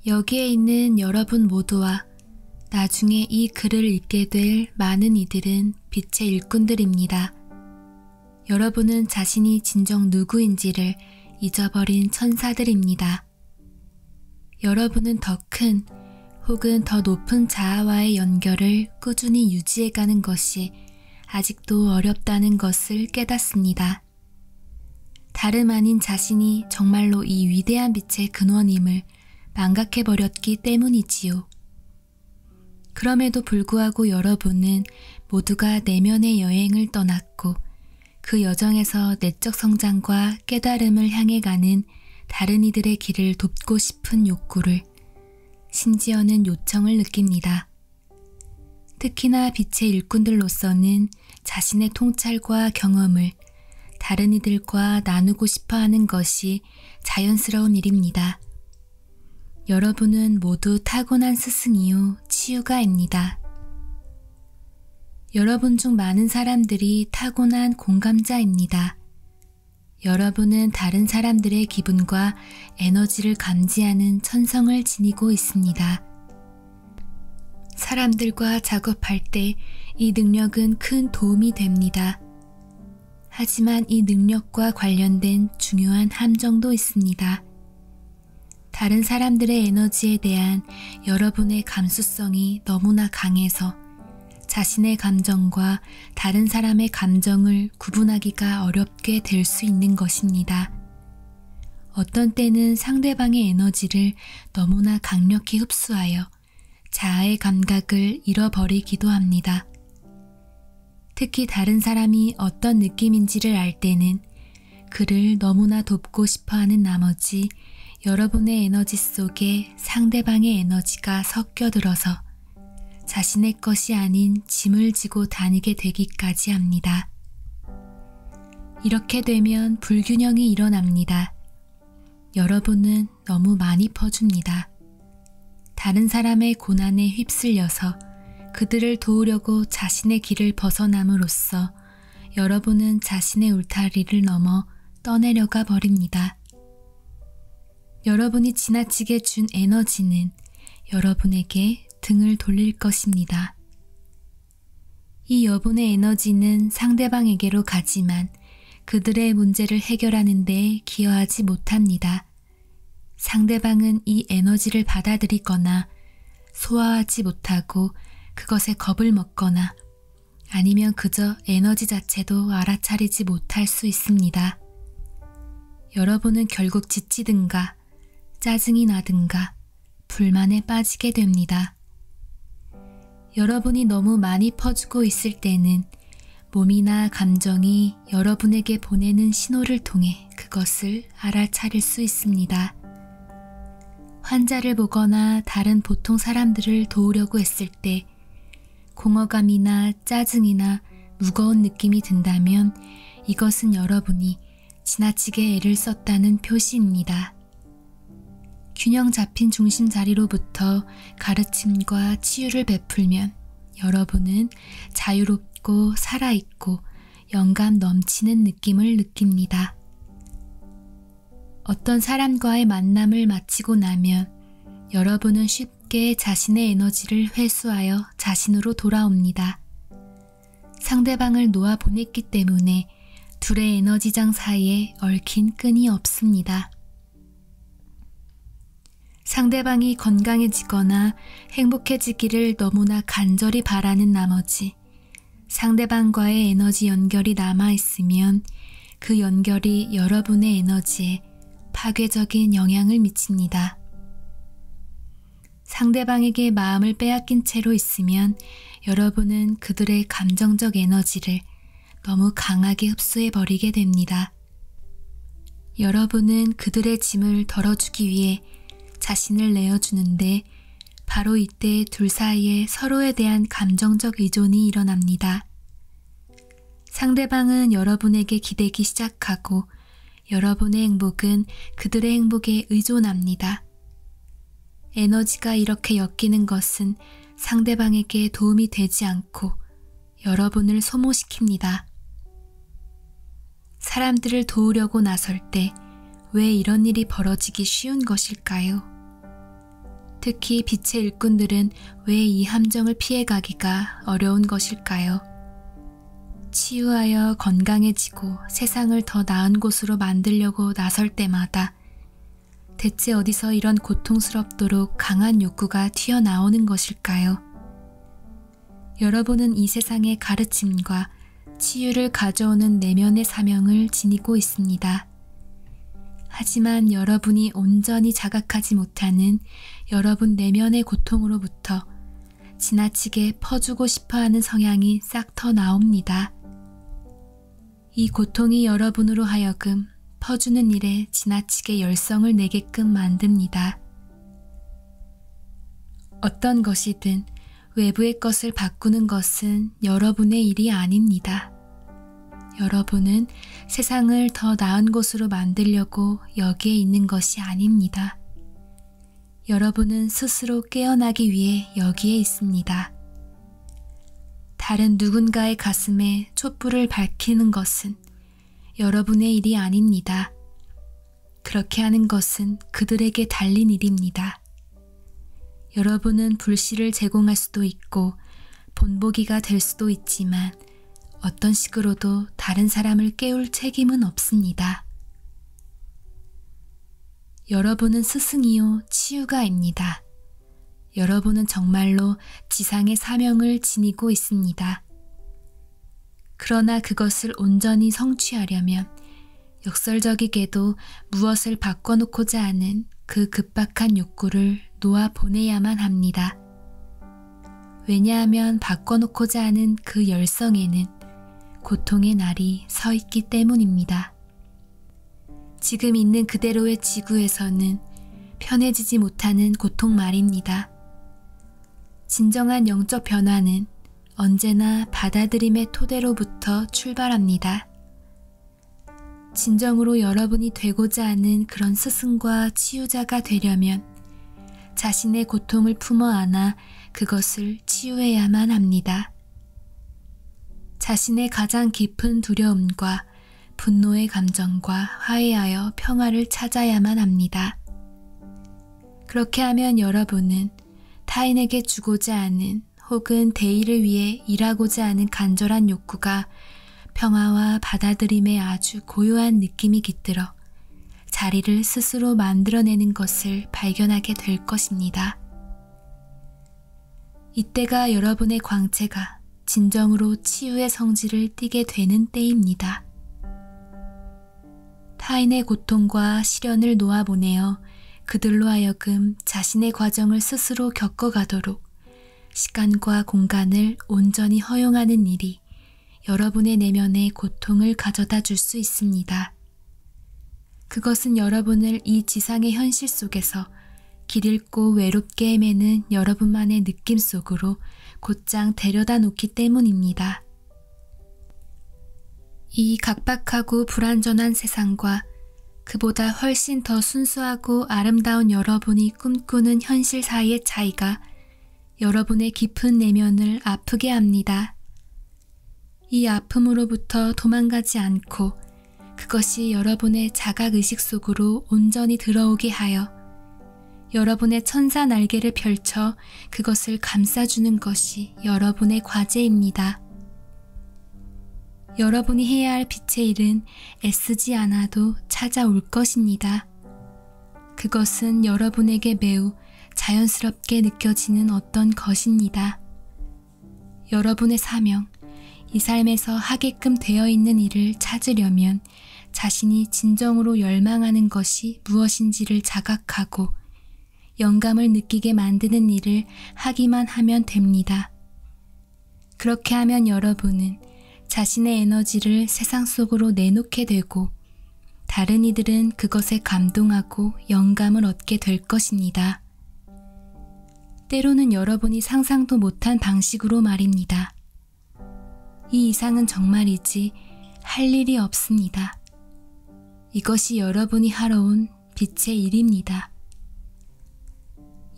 여기에 있는 여러분 모두와 나중에 이 글을 읽게 될 많은 이들은 빛의 일꾼들입니다. 여러분은 자신이 진정 누구인지를 잊어버린 천사들입니다. 여러분은 더 큰 혹은 더 높은 자아와의 연결을 꾸준히 유지해가는 것이 아직도 어렵다는 것을 깨닫습니다. 다름 아닌 자신이 정말로 이 위대한 빛의 근원임을 망각해버렸기 때문이지요. 그럼에도 불구하고 여러분은 모두가 내면의 여행을 떠났고 그 여정에서 내적 성장과 깨달음을 향해 가는 다른 이들의 길을 돕고 싶은 욕구를, 심지어는 요청을 느낍니다. 특히나 빛의 일꾼들로서는 자신의 통찰과 경험을 다른 이들과 나누고 싶어 하는 것이 자연스러운 일입니다. 여러분은 모두 타고난 스승이요 치유가입니다. 여러분 중 많은 사람들이 타고난 공감자입니다. 여러분은 다른 사람들의 기분과 에너지를 감지하는 천성을 지니고 있습니다. 사람들과 작업할 때 이 능력은 큰 도움이 됩니다. 하지만 이 능력과 관련된 중요한 함정도 있습니다. 다른 사람들의 에너지에 대한 여러분의 감수성이 너무나 강해서 자신의 감정과 다른 사람의 감정을 구분하기가 어렵게 될 수 있는 것입니다. 어떤 때는 상대방의 에너지를 너무나 강력히 흡수하여 자아의 감각을 잃어버리기도 합니다. 특히 다른 사람이 어떤 느낌인지를 알 때는 그를 너무나 돕고 싶어하는 나머지 여러분의 에너지 속에 상대방의 에너지가 섞여들어서 자신의 것이 아닌 짐을 지고 다니게 되기까지 합니다. 이렇게 되면 불균형이 일어납니다. 여러분은 너무 많이 퍼줍니다. 다른 사람의 고난에 휩쓸려서 그들을 도우려고 자신의 길을 벗어남으로써 여러분은 자신의 울타리를 넘어 떠내려가 버립니다. 여러분이 지나치게 준 에너지는 여러분에게 등을 돌릴 것입니다. 이 여분의 에너지는 상대방에게로 가지만 그들의 문제를 해결하는 데 기여하지 못합니다. 상대방은 이 에너지를 받아들이거나 소화하지 못하고 그것에 겁을 먹거나 아니면 그저 에너지 자체도 알아차리지 못할 수 있습니다. 여러분은 결국 지치든가 짜증이 나든가 불만에 빠지게 됩니다. 여러분이 너무 많이 퍼주고 있을 때는 몸이나 감정이 여러분에게 보내는 신호를 통해 그것을 알아차릴 수 있습니다. 환자를 보거나 다른 보통 사람들을 도우려고 했을 때 공허감이나 짜증이나 무거운 느낌이 든다면 이것은 여러분이 지나치게 애를 썼다는 표시입니다. 균형 잡힌 중심 자리로부터 가르침과 치유를 베풀면 여러분은 자유롭고 살아있고 영감 넘치는 느낌을 느낍니다. 어떤 사람과의 만남을 마치고 나면 여러분은 쉽게 자신의 에너지를 회수하여 자신으로 돌아옵니다. 상대방을 놓아 보냈기 때문에 둘의 에너지장 사이에 얽힌 끈이 없습니다. 상대방이 건강해지거나 행복해지기를 너무나 간절히 바라는 나머지 상대방과의 에너지 연결이 남아있으면 그 연결이 여러분의 에너지에 파괴적인 영향을 미칩니다. 상대방에게 마음을 빼앗긴 채로 있으면 여러분은 그들의 감정적 에너지를 너무 강하게 흡수해버리게 됩니다. 여러분은 그들의 짐을 덜어주기 위해 자신을 내어주는데 바로 이때 둘 사이에 서로에 대한 감정적 의존이 일어납니다. 상대방은 여러분에게 기대기 시작하고 여러분의 행복은 그들의 행복에 의존합니다. 에너지가 이렇게 엮이는 것은 상대방에게 도움이 되지 않고 여러분을 소모시킵니다. 사람들을 도우려고 나설 때 왜 이런 일이 벌어지기 쉬운 것일까요? 특히 빛의 일꾼들은 왜 이 함정을 피해가기가 어려운 것일까요? 치유하여 건강해지고 세상을 더 나은 곳으로 만들려고 나설 때마다 대체 어디서 이런 고통스럽도록 강한 욕구가 튀어나오는 것일까요? 여러분은 이 세상의 가르침과 치유를 가져오는 내면의 사명을 지니고 있습니다. 하지만 여러분이 온전히 자각하지 못하는 여러분 내면의 고통으로부터 지나치게 퍼주고 싶어하는 성향이 싹 터 나옵니다. 이 고통이 여러분으로 하여금 퍼주는 일에 지나치게 열성을 내게끔 만듭니다. 어떤 것이든 외부의 것을 바꾸는 것은 여러분의 일이 아닙니다. 여러분은 세상을 더 나은 곳으로 만들려고 여기에 있는 것이 아닙니다. 여러분은 스스로 깨어나기 위해 여기에 있습니다. 다른 누군가의 가슴에 촛불을 밝히는 것은 여러분의 일이 아닙니다. 그렇게 하는 것은 그들에게 달린 일입니다. 여러분은 불씨를 제공할 수도 있고 본보기가 될 수도 있지만 어떤 식으로도 다른 사람을 깨울 책임은 없습니다. 여러분은 스승이요 치유가입니다. 여러분은 정말로 지상의 사명을 지니고 있습니다. 그러나 그것을 온전히 성취하려면 역설적이게도 무엇을 바꿔놓고자 하는 그 급박한 욕구를 놓아 보내야만 합니다. 왜냐하면 바꿔놓고자 하는 그 열성에는 고통의 날이 서 있기 때문입니다. 지금 있는 그대로의 지구에서는 편해지지 못하는 고통 말입니다. 진정한 영적 변화는 언제나 받아들임의 토대로부터 출발합니다. 진정으로 여러분이 되고자 하는 그런 스승과 치유자가 되려면 자신의 고통을 품어 안아 그것을 치유해야만 합니다. 자신의 가장 깊은 두려움과 분노의 감정과 화해하여 평화를 찾아야만 합니다. 그렇게 하면 여러분은 타인에게 주고자 하는 혹은 대의를 위해 일하고자 하는 간절한 욕구가 평화와 받아들임에 아주 고요한 느낌이 깃들어 자리를 스스로 만들어내는 것을 발견하게 될 것입니다. 이때가 여러분의 광채가 진정으로 치유의 성질을 띠게 되는 때입니다. 타인의 고통과 시련을 놓아보내어 그들로 하여금 자신의 과정을 스스로 겪어가도록 시간과 공간을 온전히 허용하는 일이 여러분의 내면에 고통을 가져다 줄 수 있습니다. 그것은 여러분을 이 지상의 현실 속에서 길 잃고 외롭게 헤매는 여러분만의 느낌 속으로 곧장 데려다 놓기 때문입니다. 이 각박하고 불완전한 세상과 그보다 훨씬 더 순수하고 아름다운 여러분이 꿈꾸는 현실 사이의 차이가 여러분의 깊은 내면을 아프게 합니다. 이 아픔으로부터 도망가지 않고 그것이 여러분의 자각의식 속으로 온전히 들어오게 하여 여러분의 천사 날개를 펼쳐 그것을 감싸주는 것이 여러분의 과제입니다. 여러분이 해야 할 빛의 일은 애쓰지 않아도 찾아올 것입니다. 그것은 여러분에게 매우 자연스럽게 느껴지는 어떤 것입니다. 여러분의 사명, 이 삶에서 하게끔 되어 있는 일을 찾으려면 자신이 진정으로 열망하는 것이 무엇인지를 자각하고 영감을 느끼게 만드는 일을 하기만 하면 됩니다. 그렇게 하면 여러분은 자신의 에너지를 세상 속으로 내놓게 되고 다른 이들은 그것에 감동하고 영감을 얻게 될 것입니다. 때로는 여러분이 상상도 못한 방식으로 말입니다. 이 이상은 정말이지 할 일이 없습니다. 이것이 여러분이 하러 온 빛의 일입니다.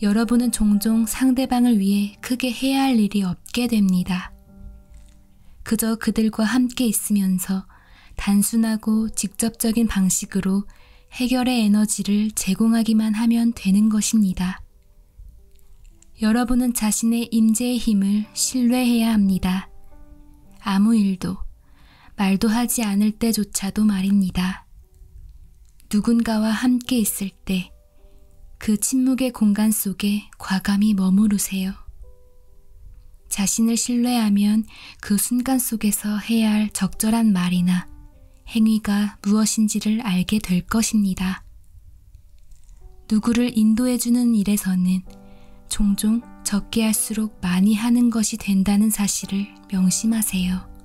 여러분은 종종 상대방을 위해 크게 해야 할 일이 없게 됩니다. 그저 그들과 함께 있으면서 단순하고 직접적인 방식으로 해결의 에너지를 제공하기만 하면 되는 것입니다. 여러분은 자신의 임재의 힘을 신뢰해야 합니다. 아무 일도, 말도 하지 않을 때조차도 말입니다. 누군가와 함께 있을 때 그 침묵의 공간 속에 과감히 머무르세요. 자신을 신뢰하면 그 순간 속에서 해야 할 적절한 말이나 행위가 무엇인지를 알게 될 것입니다. 누구를 인도해주는 일에서는 종종 적게 할수록 많이 하는 것이 된다는 사실을 명심하세요.